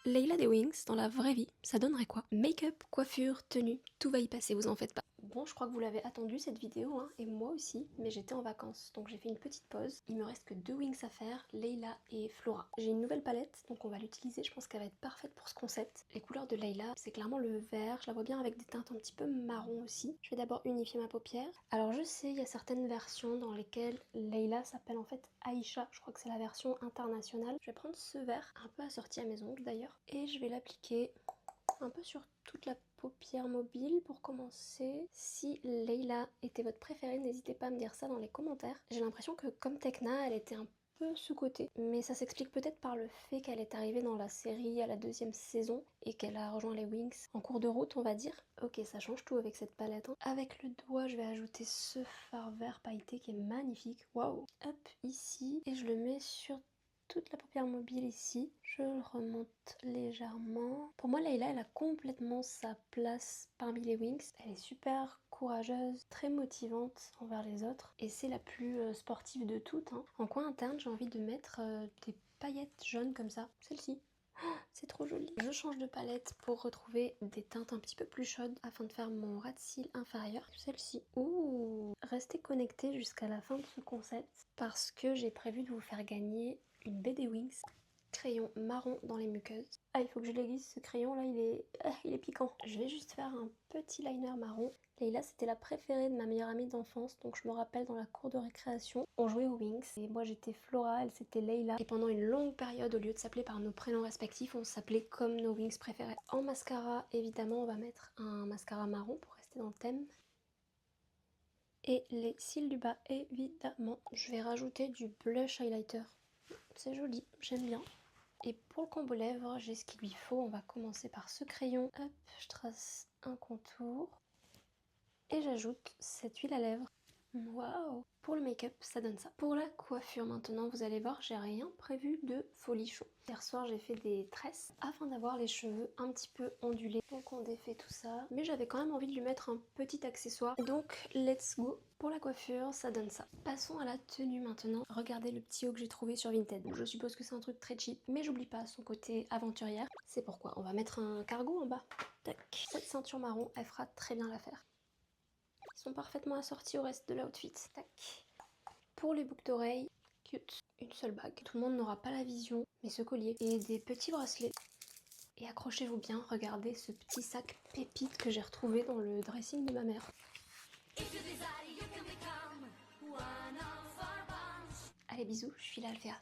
Leila des Wings, dans la vraie vie, ça donnerait quoi? Make-up, coiffure, tenue, tout va y passer, vous en faites pas. Bon, je crois que vous l'avez attendu cette vidéo, hein, et moi aussi, mais j'étais en vacances, donc j'ai fait une petite pause. Il me reste que 2 Wings à faire, Leila et Flora. J'ai une nouvelle palette, donc on va l'utiliser, je pense qu'elle va être parfaite pour ce concept. Les couleurs de Leila, c'est clairement le vert, je la vois bien avec des teintes un petit peu marron aussi. Je vais d'abord unifier ma paupière. Alors je sais, il y a certaines versions dans lesquelles Leila s'appelle en fait Aïcha, je crois que c'est la version internationale. Je vais prendre ce vert, un peu assorti à mes ongles d'ailleurs, et je vais l'appliquer un peu sur toute la paupière mobile pour commencer. Si Leila était votre préférée, n'hésitez pas à me dire ça dans les commentaires. J'ai l'impression que comme Tekna, elle était un peu sous-cotée, mais ça s'explique peut-être par le fait qu'elle est arrivée dans la série à la 2e saison et qu'elle a rejoint les Wings en cours de route, on va dire. Ok, ça change tout avec cette palette, hein. Avec le doigt, je vais ajouter ce fard vert pailleté qui est magnifique. Waouh! Hop, ici, et je le mets sur toute la paupière mobile ici. Je le remonte légèrement. Pour moi, Leila, elle a complètement sa place parmi les Wings. Elle est super courageuse, très motivante envers les autres. Et c'est la plus sportive de toutes, hein. En coin interne, j'ai envie de mettre des paillettes jaunes comme ça. Celle-ci. C'est trop joli. Je change de palette pour retrouver des teintes un petit peu plus chaudes afin de faire mon ras de cils inférieur. Celle-ci. Ouh! Restez connectés jusqu'à la fin de ce concept parce que j'ai prévu de vous faire gagner une BD Wings. Crayon marron dans les muqueuses. Ah, il faut que je l'aiguise ce crayon là, il est piquant. Je vais juste faire un petit liner marron. Leila, c'était la préférée de ma meilleure amie d'enfance, donc je me rappelle dans la cour de récréation, on jouait aux Wings et moi j'étais Flora, elle c'était Leila. Et pendant une longue période, au lieu de s'appeler par nos prénoms respectifs, on s'appelait comme nos Wings préférés. En mascara, évidemment, on va mettre un mascara marron pour rester dans le thème. Et les cils du bas, évidemment. Je vais rajouter du blush highlighter. C'est joli, j'aime bien. Et pour le combo lèvres, j'ai ce qu'il lui faut. On va commencer par ce crayon. Hop, je trace un contour. Et j'ajoute cette huile à lèvres. Waouh! Pour le make-up, ça donne ça. Pour la coiffure maintenant, vous allez voir, j'ai rien prévu de folichon. Hier soir, j'ai fait des tresses afin d'avoir les cheveux un petit peu ondulés. Donc on défait tout ça. Mais j'avais quand même envie de lui mettre un petit accessoire. Donc let's go! Pour la coiffure, ça donne ça. Passons à la tenue maintenant. Regardez le petit haut que j'ai trouvé sur Vinted. Je suppose que c'est un truc très cheap, mais j'oublie pas son côté aventurière. C'est pourquoi on va mettre un cargo en bas. Tac. Cette ceinture marron, elle fera très bien l'affaire. Ils sont parfaitement assortis au reste de l'outfit. Tac. Pour les boucles d'oreilles, cute. Une seule bague. Tout le monde n'aura pas la vision, mais ce collier. Et des petits bracelets. Et accrochez-vous bien, regardez ce petit sac pépite que j'ai retrouvé dans le dressing de ma mère. Allez, bisous, je suis là, Alphéa.